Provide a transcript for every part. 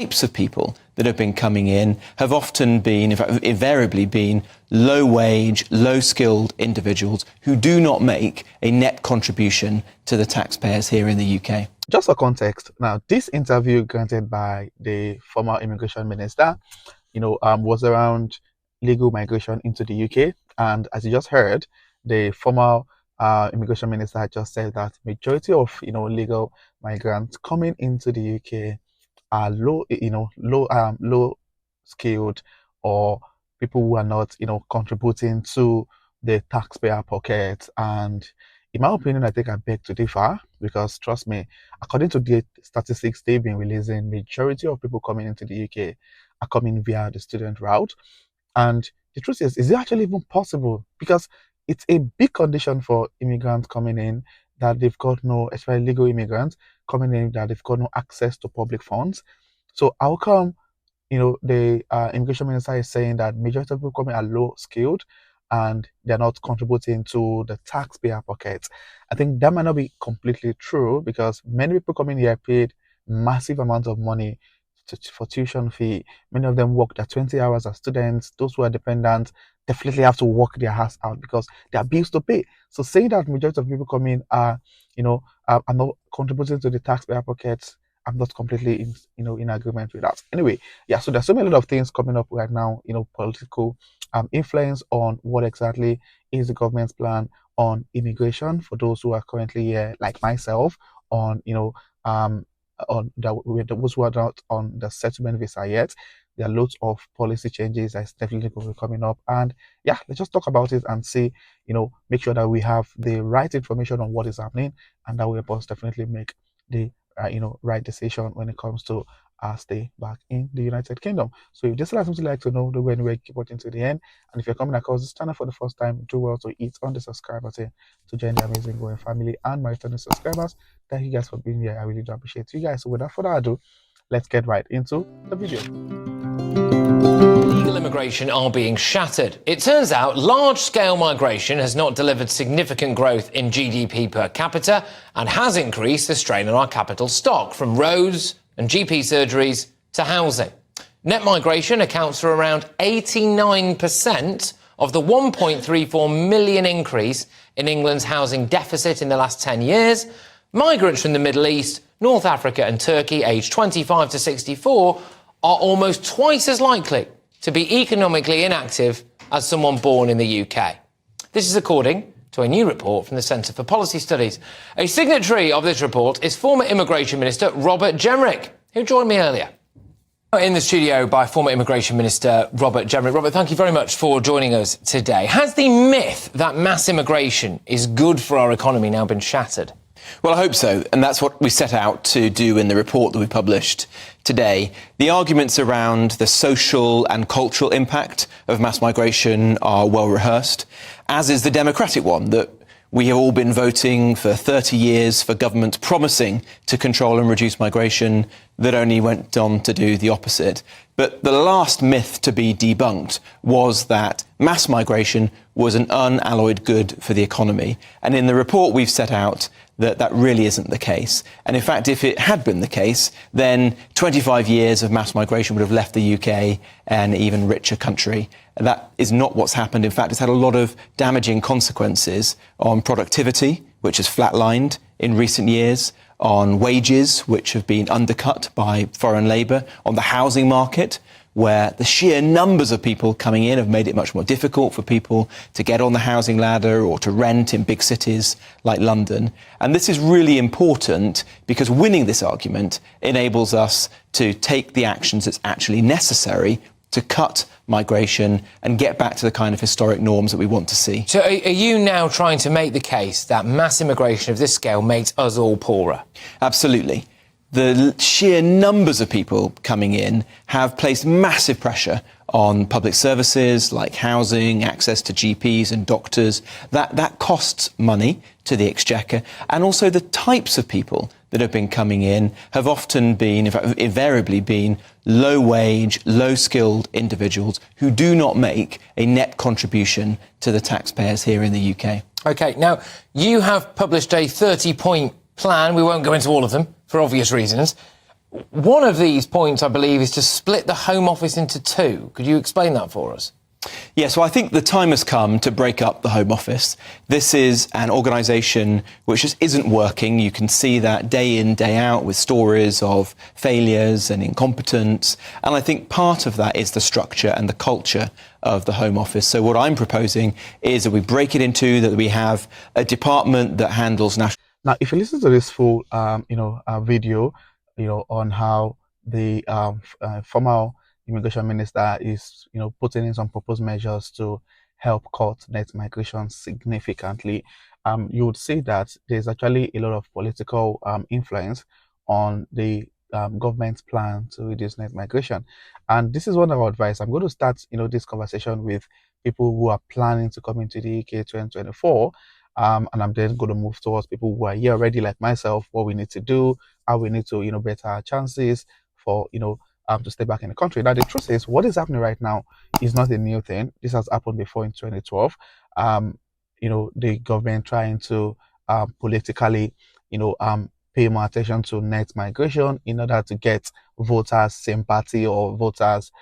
Types of people that have been coming in have often been, in fact, invariably been low-wage, low-skilled individuals who do not make a net contribution to the taxpayers here in the UK. Just for context, now this interview granted by the former immigration minister, was around legal migration into the UK, and as you just heard, the former immigration minister just said that majority of legal migrants coming into the UK are low skilled, or people who are not contributing to the taxpayer pocket. And in my opinion, I think I beg to differ, because trust me, according to the statistics they've been releasing, majority of people coming into the UK are coming via the student route. And the truth is it actually even possible? Because it's a big condition for immigrants coming in that they've got no, especially legal immigrants coming in, that they've got no access to public funds. So how come, the immigration minister is saying that majority of people coming are low skilled and they're not contributing to the taxpayer pockets? I think that might not be completely true, because many people coming here paid massive amounts of money for tuition fee. Many of them work their 20 hours as students. Those who are dependent definitely have to work their ass out because there are bills to pay. So saying that majority of people coming are not contributing to the taxpayer pockets, I'm not completely in agreement with that. Anyway, yeah, so there's so many lot of things coming up right now, political influence on what exactly is the government's plan on immigration for those who are currently here, like myself, on those who are not on the settlement visa yet. There are loads of policy changes that's definitely going to be coming up, and yeah, let's just talk about it and see, make sure that we have the right information on what is happening, and that will help us definitely make the right decision when it comes to stay back in the United Kingdom. So if this is something you'd like to know, do go anywhere, keep watching to the end. And if you're coming across this channel for the first time, do well to hit on the subscribe button to join the amazing growing family. And my returning subscribers, thank you guys for being here. I really do appreciate you guys. So without further ado, let's get right into the video. Legal immigration are being shattered. It turns out large-scale migration has not delivered significant growth in GDP per capita and has increased the strain on our capital stock, from roads and GP surgeries to housing. Net migration accounts for around 89% of the 1.34 million increase in England's housing deficit in the last 10 years. Migrants from the Middle East, North Africa and Turkey, aged 25 to 64, are almost twice as likely to be economically inactive as someone born in the UK. This is according to a new report from the Centre for Policy Studies. A signatory of this report is former Immigration Minister Robert Jenrick, who joined me earlier. In the studio by former Immigration Minister Robert Jenrick. Robert, thank you very much for joining us today. Has the myth that mass immigration is good for our economy now been shattered? Well, I hope so, and that's what we set out to do in the report that we published today. The arguments around the social and cultural impact of mass migration are well rehearsed, as is the democratic one, that we have all been voting for 30 years for governments promising to control and reduce migration that only went on to do the opposite. But the last myth to be debunked was that mass migration was an unalloyed good for the economy. And in the report we've set out that that really isn't the case. And in fact, if it had been the case, then 25 years of mass migration would have left the UK an even richer country. And that is not what's happened. In fact, it's had a lot of damaging consequences on productivity, which has flatlined in recent years, on wages, which have been undercut by foreign labour, on the housing market, where the sheer numbers of people coming in have made it much more difficult for people to get on the housing ladder or to rent in big cities like London. And this is really important because winning this argument enables us to take the actions that's actually necessary to cut migration and get back to the kind of historic norms that we want to see. So are you now trying to make the case that mass immigration of this scale makes us all poorer? Absolutely. The sheer numbers of people coming in have placed massive pressure on public services like housing, access to GPs and doctors. That costs money to the exchequer. And also the types of people that have been coming in have often been, in fact, invariably been low-wage, low-skilled individuals who do not make a net contribution to the taxpayers here in the UK. OK, now, you have published a 30-point plan. We won't go into all of them for obvious reasons. One of these points, I believe, is to split the Home Office into two. Could you explain that for us? Yeah, so I think the time has come to break up the Home Office. This is an organisation which just isn't working. You can see that day in, day out with stories of failures and incompetence. And I think part of that is the structure and the culture of the Home Office. So what I'm proposing is that we break it into, that we have a department that handles national... Now, if you listen to this full, video, on how the former immigration minister is, putting in some proposed measures to help cut net migration significantly, you would see that there's actually a lot of political influence on the government's plan to reduce net migration. And this is one of our advice. I'm going to start, this conversation with people who are planning to come into the UK 2024. And I'm then going to move towards people who are here already, like myself, what we need to do, how we need to, better our chances for, to stay back in the country. Now, the truth is, what is happening right now is not a new thing. This has happened before in 2012. The government trying to politically, pay more attention to net migration in order to get voters' sympathy or voters,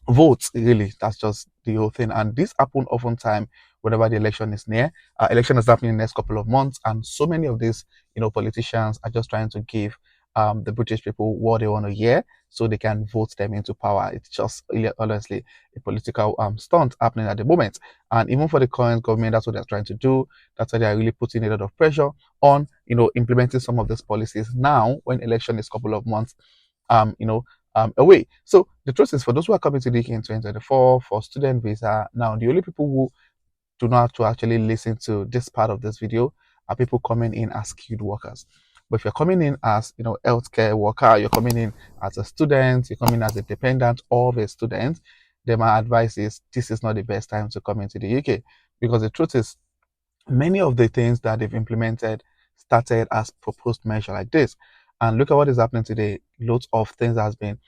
votes. Really, that's just the whole thing. And this happen oftentimes whenever the election is near. Election is happening in the next couple of months, and so many of these politicians are just trying to give the British people what they want to hear so they can vote them into power. It's just really, honestly, a political stunt happening at the moment. And even for the current government, that's what they're trying to do. That's why they're really putting a lot of pressure on implementing some of these policies now when election is a couple of months away. So the truth is, for those who are coming to the UK in 2024 for student visa, now the only people who do not have to actually listen to this part of this video are people coming in as skilled workers. But if you're coming in as healthcare worker, you're coming in as a student, you're coming as a dependent of a student, then my advice is this is not the best time to come into the UK, because the truth is many of the things that they've implemented started as proposed measure like this. And look at what is happening today. Lots of things has been,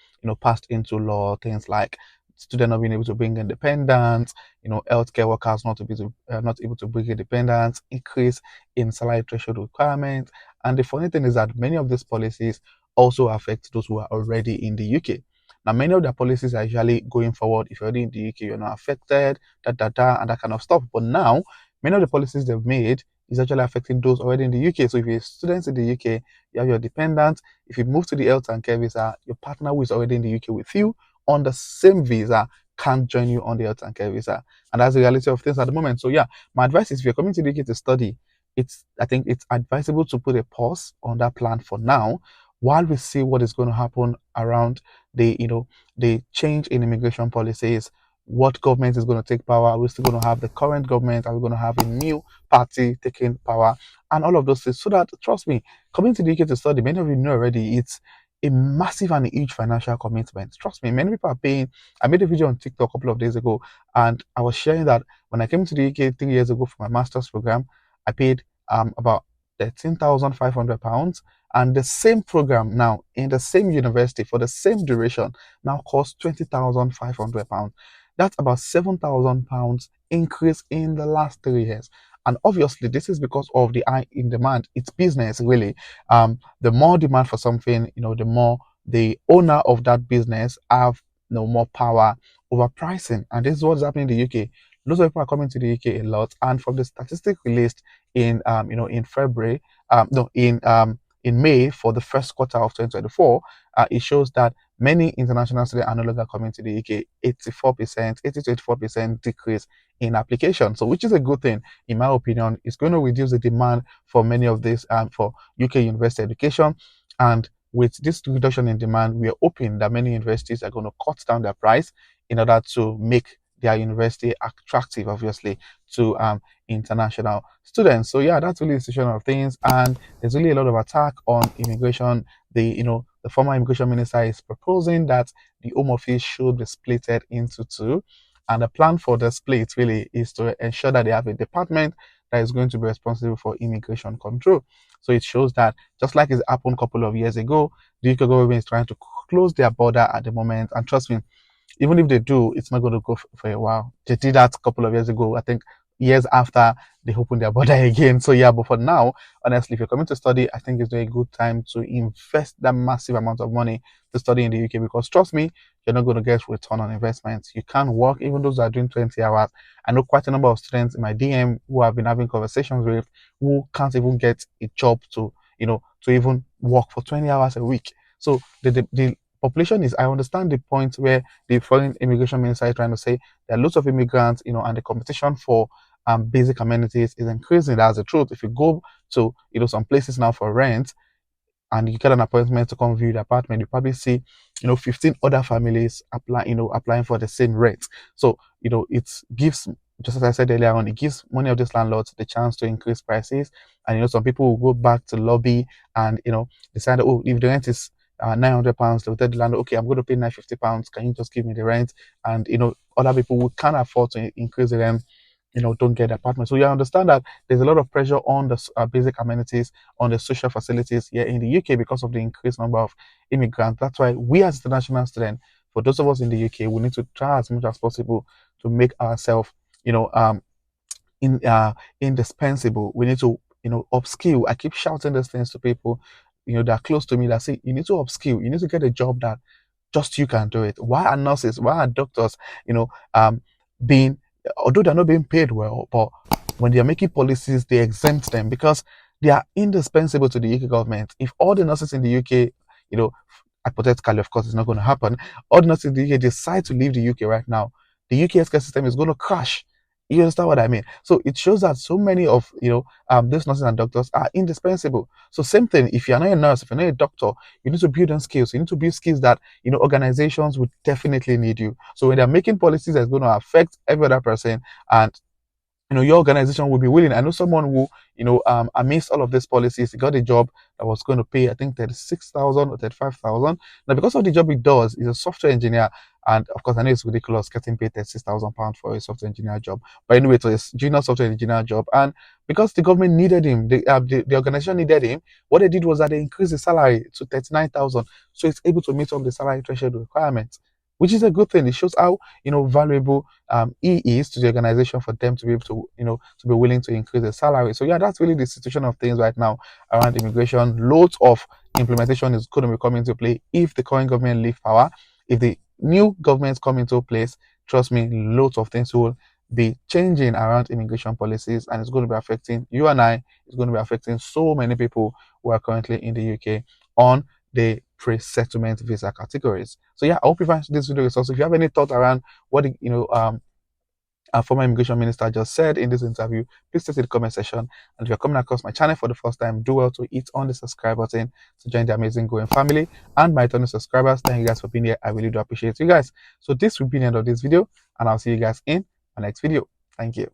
passed into law. Things like students not being able to bring independence, healthcare workers not able to bring independence, increase in salary threshold requirements. And the funny thing is that many of these policies also affect those who are already in the UK. Now, many of the policies are usually going forward. If you're already in the UK, you're not affected, and that kind of stuff. But now, many of the policies they've made is actually affecting those already in the UK. So if you're students in the UK, you have your dependents. If you move to the health and care visa, your partner who is already in the UK with you on the same visa can't join you on the health and care visa. And that's the reality of things at the moment. So yeah, my advice is if you're coming to the UK to study, I think it's advisable to put a pause on that plan for now while we see what is going to happen around the change in immigration policies, what government is going to take power. We're still going to have the current government. Are we going to have a new party taking power? And all of those things. So that, trust me, coming to the UK to study, many of you know already, it's a massive and a huge financial commitment. Trust me, many people are paying. I made a video on TikTok a couple of days ago, and I was sharing that when I came to the UK 3 years ago for my master's program, I paid about £13,500, and the same program now in the same university for the same duration now costs £20,500. That's about £7,000 increase in the last 3 years. And obviously, this is because of the high in demand. It's business, really. The more demand for something, the more the owner of that business have more power over pricing. And this is what's happening in the UK. Lots of people are coming to the UK a lot. And from the statistic released in in February, no, in May for the first quarter of 2024, it shows that many international students are no longer coming to the UK. 80 to 84% decrease in application. So, which is a good thing, in my opinion. It's going to reduce the demand for many of these for UK university education. And with this reduction in demand, we are hoping that many universities are going to cut down their price in order to make their university attractive, obviously, to international students. So yeah, that's really the situation of things, and there's really a lot of attack on immigration. The former immigration minister is proposing that the Home Office should be splitted into two, and the plan for the split really is to ensure that they have a department that is going to be responsible for immigration control. So it shows that just like it happened a couple of years ago, the UK government is trying to close their border at the moment, and trust me, even if they do, it's not going to go for a while. They did that a couple of years ago. I think years after they open their border again. So yeah, but for now, honestly, if you're coming to study, I think it's a good time to invest that massive amount of money to study in the UK, because trust me, you're not going to get return on investment. You can't work, even those that are doing 20 hours. I know quite a number of students in my DM who I've been having conversations with who can't even get a job to, to even work for 20 hours a week. So the population is, I understand the point where the foreign immigration minister is trying to say there are lots of immigrants, and the competition for basic amenities is increasing. That's the truth. If you go to, some places now for rent, and you get an appointment to come view the apartment, you probably see, 15 other families applying for the same rent. So, it gives, just as I said earlier on, it gives many of these landlords the chance to increase prices. And, some people will go back to lobby and, decide, oh, if the rent is £900, they'll tell the landlord, okay, I'm going to pay £950. Can you just give me the rent? And, other people who can't afford to increase the rent, don't get apartments. So you understand that there's a lot of pressure on the basic amenities, on the social facilities here in the UK because of the increased number of immigrants. That's why we as international students, for those of us in the UK, we need to try as much as possible to make ourselves, in indispensable. We need to, upskill. I keep shouting these things to people, that are close to me, that say you need to upskill, you need to get a job that just you can do it. Why are nurses, why are doctors, being, although they're not being paid well, but when they're making policies, they exempt them because they are indispensable to the UK government. If all the nurses in the UK, hypothetically, of course, it's not going to happen, all the nurses in the UK decide to leave the UK right now, the UK healthcare system is going to crash. You understand what I mean? So it shows that so many of these nurses and doctors are indispensable. So same thing, if you're not a nurse, if you're not a doctor, you need to build on skills. You need to build skills that organizations would definitely need you. So when they're making policies that's going to affect every other person, and your organization will be willing. I know someone who, amidst all of these policies, he got a job that was going to pay, I think, 36,000 or 35,000. Now, because of the job he does, he's a software engineer. And of course, I know it's ridiculous getting paid £36,000 for a software engineer job. But anyway, it was a junior software engineer job. And because the government needed him, the organization needed him, what they did was that they increased the salary to 39,000. So it's able to meet up the salary threshold requirements, which is a good thing. It shows how, valuable he is to the organization for them to be able to, to be willing to increase the salary. So yeah, that's really the situation of things right now around immigration. Loads of implementation is going to be coming into play if the current government leave power. If the new governments come into place, trust me, loads of things will be changing around immigration policies, and it's going to be affecting you and I. It's going to be affecting so many people who are currently in the UK on the pre-settlement visa categories. So yeah, I hope you find this video useful. So if you have any thought around what our former immigration minister just said in this interview, please text in the comment section. And if you're coming across my channel for the first time, do well to hit on the subscribe button to join the amazing growing family. And my returning subscribers, thank you guys for being here. I really do appreciate you guys. So this will be the end of this video, and I'll see you guys in my next video. Thank you.